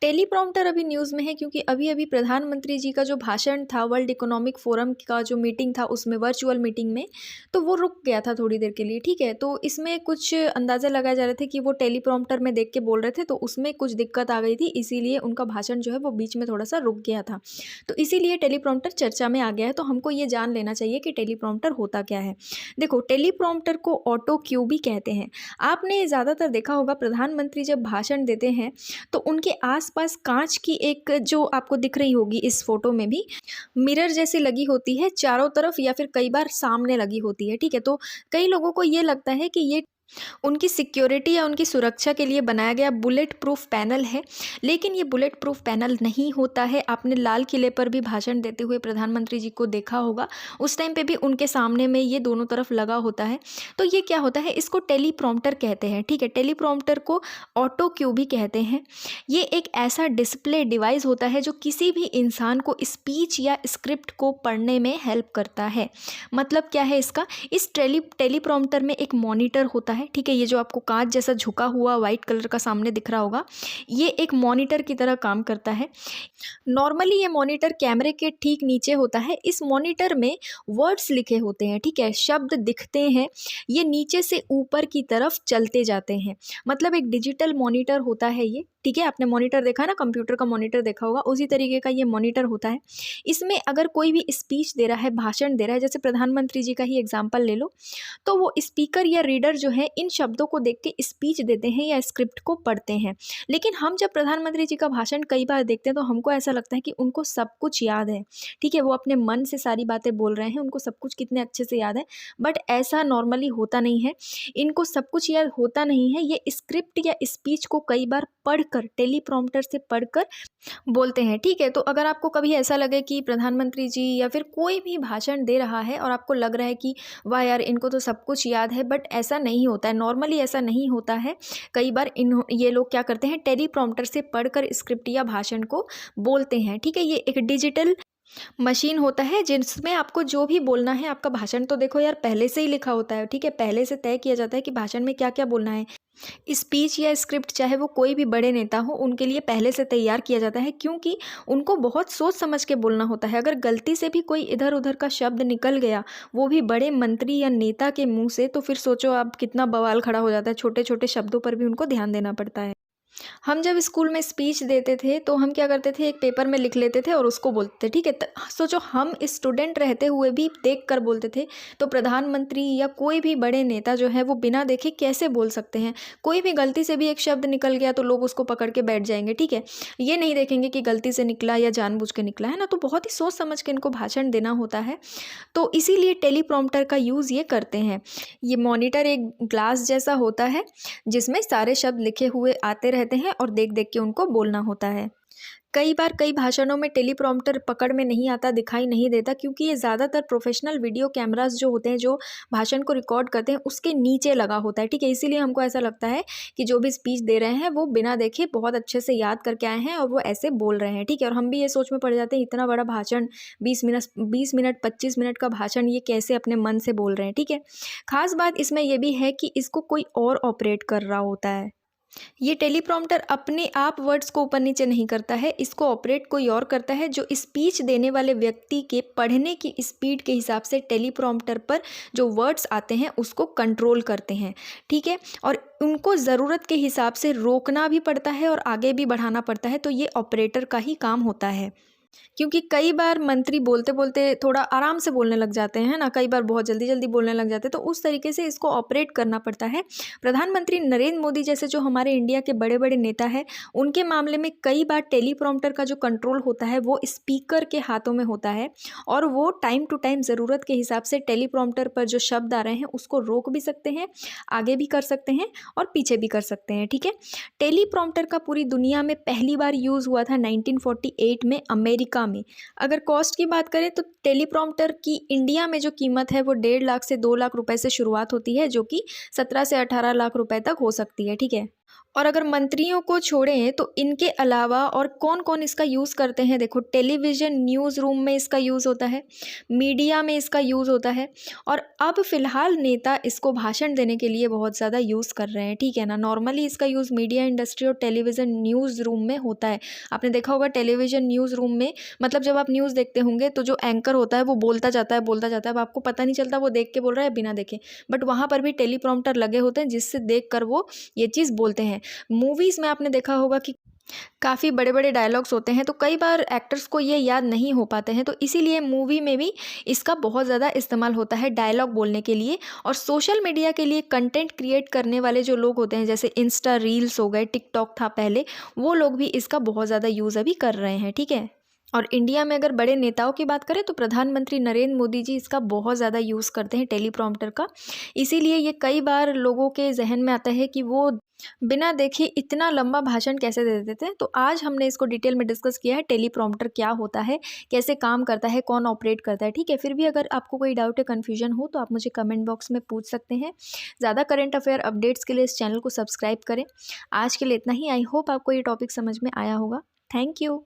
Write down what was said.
Teleprompter अभी news में है क्योंकि अभी-अभी प्रधानमंत्री जी का जो भाषण था वर्ल्ड इकोनॉमिक फोरम का जो मीटिंग था उसमें वर्चुअल मीटिंग में, तो वो रुक गया था थोड़ी देर के लिए, ठीक है? तो इसमें कुछ अंदाज़ा लगाए जा रहे थे कि वो टेलीप्रॉम्प्टर में देख के बोल रहे थे तो उसमें कुछ दिक्कत आ गई थी, इसीलिए उनका भाषण जो है वो बीच में थोड़ा-सा रुक गया था। तो इसीलिए टेलीप्रॉम्प्टर चर्चा में आ गया है, तो हमको ये जान लेना चाहिए कि टेलीप्रॉम्प्टर होता क्या है? देखो, टेलीप्रॉम्प्टर को ऑटो क्यू भी कहते हैं। आपने ज़्यादातर देखा होगा प्रधानमंत्री जब भाषण देते हैं तो उनके आसपास कांच की एक जो आपको दिख रही होगी इस फोटो में भी मिरर जैसी लगी होती है चारों तरफ या फिर कई बार सामने लगी होती है, ठीक है? तो कई लोगों को ये लगता है कि ये उनकी सिक्योरिटी या उनकी सुरक्षा के लिए बनाया गया बुलेट प्रूफ पैनल है, लेकिन ये बुलेट प्रूफ पैनल नहीं होता है। आपने लाल किले पर भी भाषण देते हुए प्रधानमंत्री जी को देखा होगा, उस टाइम पे भी उनके सामने में ये दोनों तरफ लगा होता है। तो ये क्या होता है, इसको टेलीप्रॉम्प्टर कहते हैं, ठीक है? टेलीप्रॉम्प्टर को ऑटो क्यू भी कहते हैं। ये एक ऐसा डिस्प्ले डिवाइस होता है जो किसी भी इंसान को स्पीच या स्क्रिप्ट को पढ़ने में हेल्प करता है। मतलब क्या है इसका, इस टेलीप्रॉम्प्टर में एक मॉनिटर होता है, ठीक है? ये जो आपको कांच जैसा झुका हुआ वाइट कलर का सामने दिख रहा होगा, ये एक मॉनिटर की तरह काम करता है। नॉर्मली ये मॉनिटर कैमरे के ठीक नीचे होता है। इस मॉनिटर में वर्ड्स लिखे होते हैं, ठीक है? शब्द दिखते हैं, ये नीचे से ऊपर की तरफ चलते जाते हैं। मतलब एक डिजिटल मॉनिटर होता है ये, ठीक है? आपने मॉनिटर देखा ना, कंप्यूटर का मॉनिटर देखा होगा, उसी तरीके का ये मॉनिटर होता है। इसमें अगर कोई भी स्पीच दे रहा है, भाषण दे रहा है, जैसे प्रधानमंत्री जी का ही एग्जाम्पल ले लो, तो वो स्पीकर या रीडर जो है इन शब्दों को देख के स्पीच देते हैं या स्क्रिप्ट को पढ़ते हैं। लेकिन हम जब प्रधानमंत्री जी का भाषण कई बार देखते हैं तो हमको ऐसा लगता है कि उनको सब कुछ याद है, ठीक है? वो अपने मन से सारी बातें बोल रहे हैं, उनको सब कुछ कितने अच्छे से याद है, बट ऐसा नॉर्मली होता नहीं है। इनको सब कुछ याद होता नहीं है, ये स्क्रिप्ट या स्पीच को कई बार पढ़कर, टेलीप्रॉम्प्टर से पढ़कर बोलते हैं, ठीक है? तो अगर आपको कभी ऐसा लगे कि प्रधानमंत्री जी या फिर कोई भी भाषण दे रहा है और आपको लग रहा है कि वाह यार, इनको तो सब कुछ याद है, बट ऐसा नहीं होता है, नॉर्मली ऐसा नहीं होता है। कई बार ये लोग क्या करते हैं, टेलीप्रॉम्प्टर से पढ़कर स्क्रिप्ट या भाषण को बोलते हैं, ठीक है? ये एक डिजिटल मशीन होता है जिसमें आपको जो भी बोलना है, आपका भाषण तो देखो यार पहले से ही लिखा होता है, ठीक है? पहले से तय किया जाता है कि भाषण में क्या क्या बोलना है। स्पीच या स्क्रिप्ट चाहे वो कोई भी बड़े नेता हो, उनके लिए पहले से तैयार किया जाता है, क्योंकि उनको बहुत सोच समझ के बोलना होता है। अगर गलती से भी कोई इधर उधर का शब्द निकल गया, वो भी बड़े मंत्री या नेता के मुंह से, तो फिर सोचो आप कितना बवाल खड़ा हो जाता है। छोटे छोटे शब्दों पर भी उनको ध्यान देना पड़ता है। हम जब स्कूल में स्पीच देते थे तो हम क्या करते थे, एक पेपर में लिख लेते थे और उसको बोलते थे, ठीक है? सोचो हम स्टूडेंट रहते हुए भी देख कर बोलते थे, तो प्रधानमंत्री या कोई भी बड़े नेता जो है वो बिना देखे कैसे बोल सकते हैं? कोई भी गलती से भी एक शब्द निकल गया तो लोग उसको पकड़ के बैठ जाएंगे, ठीक है? ये नहीं देखेंगे कि गलती से निकला या जानबूझ के निकला है ना। तो बहुत ही सोच समझ के इनको भाषण देना होता है, तो इसीलिए टेलीप्रॉम्प्टर का यूज़ ये करते हैं। ये मॉनिटर एक ग्लास जैसा होता है जिसमें सारे शब्द लिखे हुए आते रहते हैं और देख देख के उनको बोलना होता है। कई बार कई भाषणों में टेलीप्रॉम्प्टर पकड़ में नहीं आता, दिखाई नहीं देता, क्योंकि ये ज़्यादातर प्रोफेशनल वीडियो कैमरास जो होते हैं, जो भाषण को रिकॉर्ड करते हैं, उसके नीचे लगा होता है, ठीक है? इसीलिए हमको ऐसा लगता है कि जो भी स्पीच दे रहे हैं वो बिना देखे बहुत अच्छे से याद करके आए हैं और वो ऐसे बोल रहे हैं, ठीक है? और हम भी ये सोच में पड़ जाते हैं, इतना बड़ा भाषण, 20 मिनट 25 मिनट का भाषण, ये कैसे अपने मन से बोल रहे हैं, ठीक है? खास बात इसमें यह भी है कि इसको कोई और ऑपरेट कर रहा होता है। ये टेलीप्रॉम्प्टर अपने आप वर्ड्स को ऊपर नीचे नहीं करता है, इसको ऑपरेट कोई और करता है, जो स्पीच देने वाले व्यक्ति के पढ़ने की स्पीड के हिसाब से टेलीप्रॉम्प्टर पर जो वर्ड्स आते हैं उसको कंट्रोल करते हैं, ठीक है? और उनको ज़रूरत के हिसाब से रोकना भी पड़ता है और आगे भी बढ़ाना पड़ता है, तो ये ऑपरेटर का ही काम होता है। क्योंकि कई बार मंत्री बोलते बोलते थोड़ा आराम से बोलने लग जाते हैं ना, कई बार बहुत जल्दी जल्दी बोलने लग जाते हैं, तो उस तरीके से इसको ऑपरेट करना पड़ता है। प्रधानमंत्री नरेंद्र मोदी जैसे जो हमारे इंडिया के बड़े बड़े नेता हैं, उनके मामले में कई बार टेलीप्रॉम्प्टर का जो कंट्रोल होता है वो स्पीकर के हाथों में होता है, और वो टाइम टू टाइम ज़रूरत के हिसाब से टेलीप्रॉम्प्टर पर जो शब्द आ रहे हैं उसको रोक भी सकते हैं, आगे भी कर सकते हैं और पीछे भी कर सकते हैं, ठीक है? टेलीप्रॉम्प्टर का पूरी दुनिया में पहली बार यूज़ हुआ था 1948 में अमेरिका में। अगर कॉस्ट की बात करें तो टेलीप्रॉम्प्टर की इंडिया में जो कीमत है वो 1.5 लाख से 2 लाख रुपए से शुरुआत होती है, जो कि 17 से 18 लाख रुपए तक हो सकती है, ठीक है? और अगर मंत्रियों को छोड़ें तो इनके अलावा और कौन कौन इसका यूज़ करते हैं, देखो टेलीविज़न न्यूज़ रूम में इसका यूज़ होता है, मीडिया में इसका यूज़ होता है, और अब फ़िलहाल नेता इसको भाषण देने के लिए बहुत ज़्यादा यूज़ कर रहे हैं, ठीक है ना। नॉर्मली इसका यूज़ मीडिया इंडस्ट्री और टेलीविज़न न्यूज़ रूम में होता है। आपने देखा होगा टेलीविज़न न्यूज़ रूम में, मतलब जब आप न्यूज़ देखते होंगे तो जो एंकर होता है वो बोलता जाता है बोलता जाता है, अब आपको पता नहीं चलता वो देख के बोल रहा है बिना देखे, बट वहाँ पर भी टेलीप्रॉम्प्टर लगे होते हैं जिससे देख कर वो ये चीज़ बोलते हैं। मूवीज़ में आपने देखा होगा कि काफ़ी बड़े-बड़े डायलॉग्स होते हैं, तो कई बार एक्टर्स को ये याद नहीं हो पाते हैं, तो इसीलिए मूवी में भी इसका बहुत ज़्यादा इस्तेमाल होता है डायलॉग बोलने के लिए। और सोशल मीडिया के लिए कंटेंट क्रिएट करने वाले जो लोग होते हैं, जैसे इंस्टा रील्स हो गए, टिकटॉक था पहले, वो लोग भी इसका बहुत ज़्यादा यूज़ अभी कर रहे हैं, ठीक है। और इंडिया में अगर बड़े नेताओं की बात करें तो प्रधानमंत्री नरेंद्र मोदी जी इसका बहुत ज़्यादा यूज़ करते हैं टेलीप्रॉम्प्टर का। इसीलिए ये कई बार लोगों के ज़हन में आता है कि वो बिना देखे इतना लंबा भाषण कैसे दे देते थे। तो आज हमने इसको डिटेल में डिस्कस किया है, टेलीप्रॉम्प्टर क्या होता है, कैसे काम करता है, कौन ऑपरेट करता है, ठीक है। फिर भी अगर आपको कोई डाउट या कन्फ्यूजन हो तो आप मुझे कमेंट बॉक्स में पूछ सकते हैं। ज़्यादा करंट अफेयर अपडेट्स के लिए इस चैनल को सब्सक्राइब करें। आज के लिए इतना ही। आई होप आपको ये टॉपिक समझ में आया होगा। Thank you.